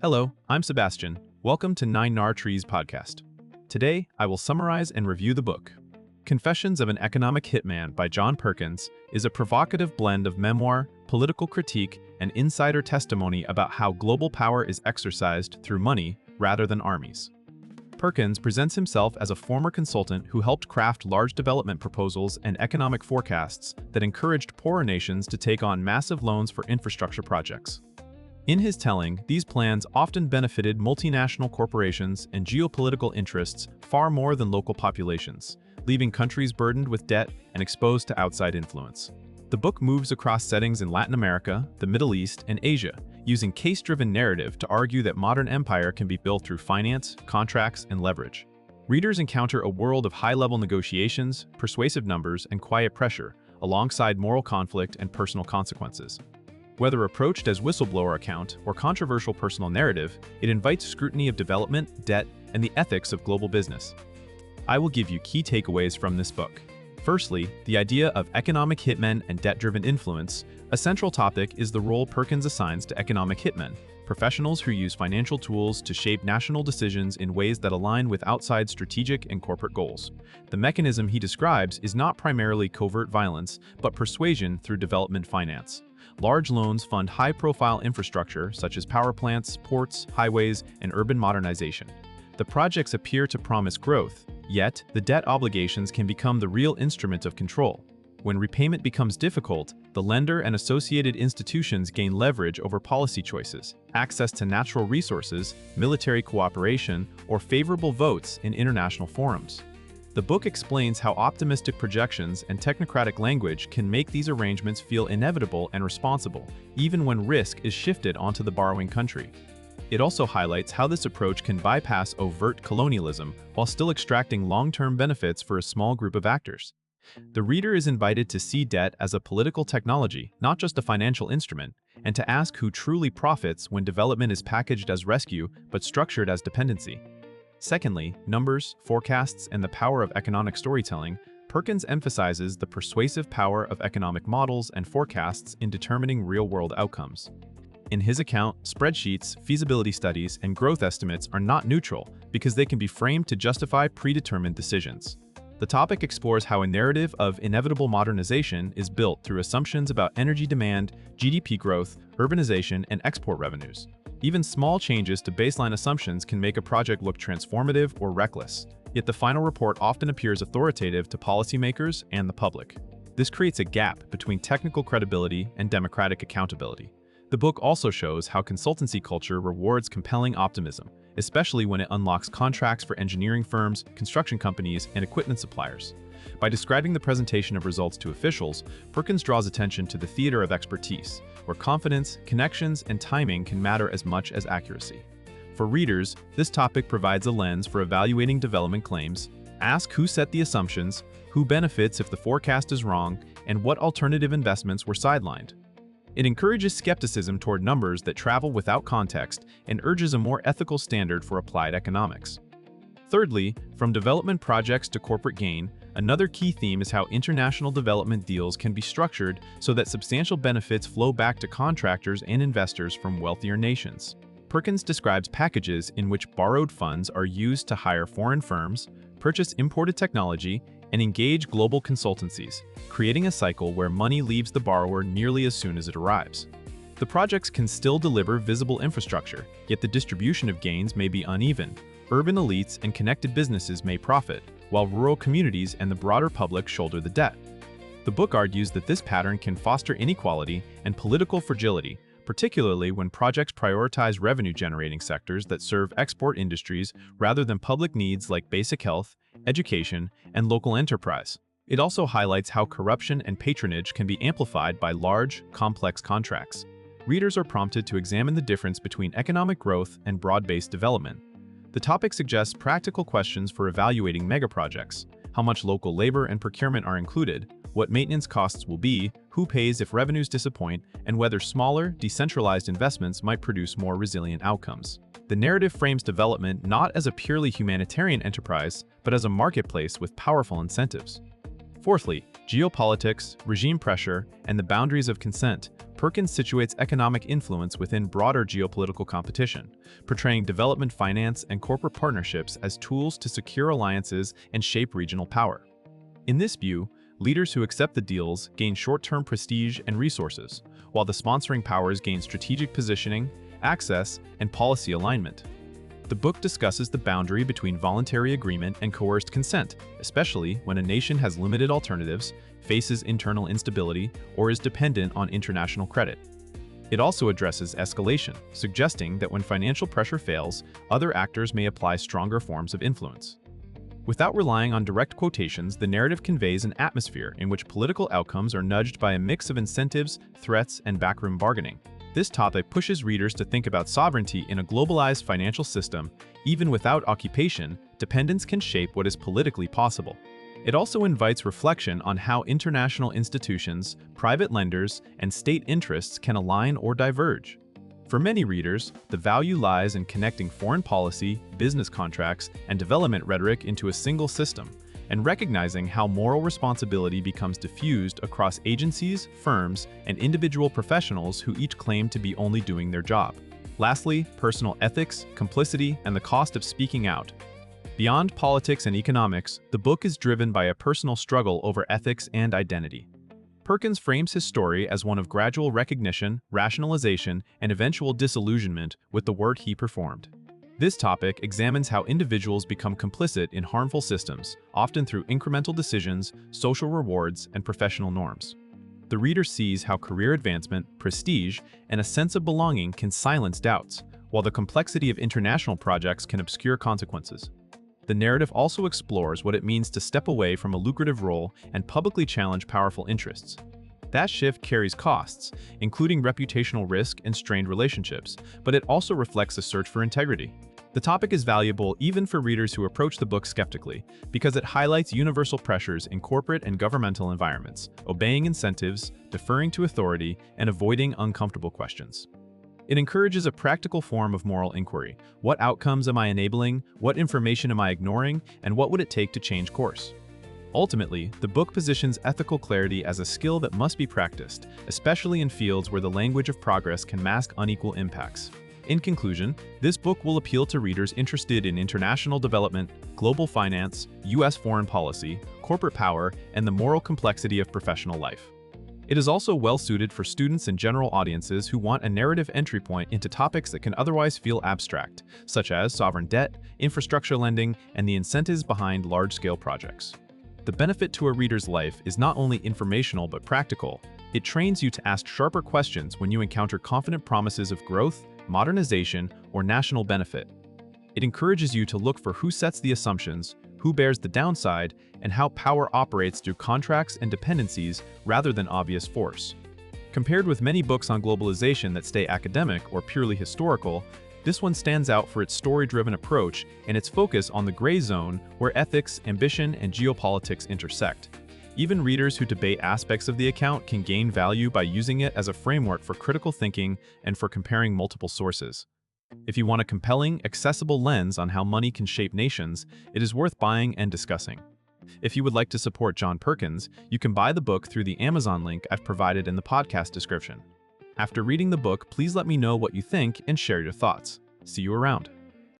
Hello, I'm Sebastian. Welcome to Nine Nar Trees podcast. Today, I will summarize and review the book. Confessions of an Economic Hitman by John Perkins is a provocative blend of memoir, political critique, and insider testimony about how global power is exercised through money rather than armies. Perkins presents himself as a former consultant who helped craft large development proposals and economic forecasts that encouraged poorer nations to take on massive loans for infrastructure projects. In his telling, these plans often benefited multinational corporations and geopolitical interests far more than local populations, leaving countries burdened with debt and exposed to outside influence. The book moves across settings in Latin America, the Middle East, and Asia, using case-driven narrative to argue that modern empire can be built through finance, contracts, and leverage. Readers encounter a world of high-level negotiations, persuasive numbers, and quiet pressure, alongside moral conflict and personal consequences. Whether approached as whistleblower account or controversial personal narrative, it invites scrutiny of development, debt, and the ethics of global business. I will give you key takeaways from this book. Firstly, the idea of economic hitmen and debt-driven influence. A central topic is the role Perkins assigns to economic hitmen, professionals who use financial tools to shape national decisions in ways that align with outside strategic and corporate goals. The mechanism he describes is not primarily covert violence, but persuasion through development finance. Large loans fund high-profile infrastructure such as power plants, ports, highways, and urban modernization. The projects appear to promise growth, yet the debt obligations can become the real instrument of control. When repayment becomes difficult, the lender and associated institutions gain leverage over policy choices, access to natural resources, military cooperation, or favorable votes in international forums. The book explains how optimistic projections and technocratic language can make these arrangements feel inevitable and responsible, even when risk is shifted onto the borrowing country. It also highlights how this approach can bypass overt colonialism while still extracting long-term benefits for a small group of actors. The reader is invited to see debt as a political technology, not just a financial instrument, and to ask who truly profits when development is packaged as rescue but structured as dependency. Secondly, numbers, forecasts, and the power of economic storytelling. Perkins emphasizes the persuasive power of economic models and forecasts in determining real-world outcomes. In his account, spreadsheets, feasibility studies, and growth estimates are not neutral because they can be framed to justify predetermined decisions. The topic explores how a narrative of inevitable modernization is built through assumptions about energy demand, GDP growth, urbanization, and export revenues. Even small changes to baseline assumptions can make a project look transformative or reckless, yet the final report often appears authoritative to policymakers and the public. This creates a gap between technical credibility and democratic accountability. The book also shows how consultancy culture rewards compelling optimism, especially when it unlocks contracts for engineering firms, construction companies, and equipment suppliers. By describing the presentation of results to officials, Perkins draws attention to the theater of expertise, where confidence, connections, and timing can matter as much as accuracy. For readers, this topic provides a lens for evaluating development claims. Ask who set the assumptions, who benefits if the forecast is wrong, and what alternative investments were sidelined. It encourages skepticism toward numbers that travel without context and urges a more ethical standard for applied economics. Thirdly, from development projects to corporate gain, another key theme is how international development deals can be structured so that substantial benefits flow back to contractors and investors from wealthier nations. Perkins describes packages in which borrowed funds are used to hire foreign firms, purchase imported technology, and engage global consultancies, creating a cycle where money leaves the borrower nearly as soon as it arrives. The projects can still deliver visible infrastructure, yet the distribution of gains may be uneven. Urban elites and connected businesses may profit, while rural communities and the broader public shoulder the debt. The book argues that this pattern can foster inequality and political fragility, particularly when projects prioritize revenue-generating sectors that serve export industries rather than public needs like basic health, education, and local enterprise. It also highlights how corruption and patronage can be amplified by large, complex contracts. Readers are prompted to examine the difference between economic growth and broad-based development. The topic suggests practical questions for evaluating megaprojects: how much local labor and procurement are included, what maintenance costs will be, who pays if revenues disappoint, and whether smaller, decentralized investments might produce more resilient outcomes. The narrative frames development not as a purely humanitarian enterprise, but as a marketplace with powerful incentives. Fourthly, geopolitics, regime pressure, and the boundaries of consent. Perkins situates economic influence within broader geopolitical competition, portraying development finance and corporate partnerships as tools to secure alliances and shape regional power. In this view, leaders who accept the deals gain short-term prestige and resources, while the sponsoring powers gain strategic positioning, access, and policy alignment. The book discusses the boundary between voluntary agreement and coerced consent, especially when a nation has limited alternatives, faces internal instability, or is dependent on international credit. It also addresses escalation, suggesting that when financial pressure fails, other actors may apply stronger forms of influence. Without relying on direct quotations, the narrative conveys an atmosphere in which political outcomes are nudged by a mix of incentives, threats, and backroom bargaining. This topic pushes readers to think about sovereignty in a globalized financial system. Even without occupation, dependence can shape what is politically possible. It also invites reflection on how international institutions, private lenders, and state interests can align or diverge. For many readers, the value lies in connecting foreign policy, business contracts, and development rhetoric into a single system, and recognizing how moral responsibility becomes diffused across agencies, firms, and individual professionals who each claim to be only doing their job. Lastly, personal ethics, complicity, and the cost of speaking out. Beyond politics and economics, the book is driven by a personal struggle over ethics and identity. Perkins frames his story as one of gradual recognition, rationalization, and eventual disillusionment with the work he performed. This topic examines how individuals become complicit in harmful systems, often through incremental decisions, social rewards, and professional norms. The reader sees how career advancement, prestige, and a sense of belonging can silence doubts, while the complexity of international projects can obscure consequences. The narrative also explores what it means to step away from a lucrative role and publicly challenge powerful interests. That shift carries costs, including reputational risk and strained relationships, but it also reflects a search for integrity. The topic is valuable even for readers who approach the book skeptically, because it highlights universal pressures in corporate and governmental environments, obeying incentives, deferring to authority, and avoiding uncomfortable questions. It encourages a practical form of moral inquiry. What outcomes am I enabling? What information am I ignoring? And what would it take to change course? Ultimately, the book positions ethical clarity as a skill that must be practiced, especially in fields where the language of progress can mask unequal impacts. In conclusion, this book will appeal to readers interested in international development, global finance, U.S. foreign policy, corporate power, and the moral complexity of professional life. It is also well-suited for students and general audiences who want a narrative entry point into topics that can otherwise feel abstract, such as sovereign debt, infrastructure lending, and the incentives behind large-scale projects. The benefit to a reader's life is not only informational but practical. It trains you to ask sharper questions when you encounter confident promises of growth, modernization, or national benefit. It encourages you to look for who sets the assumptions, who bears the downside, and how power operates through contracts and dependencies rather than obvious force. Compared with many books on globalization that stay academic or purely historical, this one stands out for its story-driven approach and its focus on the gray zone where ethics, ambition, and geopolitics intersect. Even readers who debate aspects of the account can gain value by using it as a framework for critical thinking and for comparing multiple sources. If you want a compelling, accessible lens on how money can shape nations, it is worth buying and discussing. If you would like to support John Perkins, you can buy the book through the Amazon link I've provided in the podcast description. After reading the book, please let me know what you think and share your thoughts. See you around.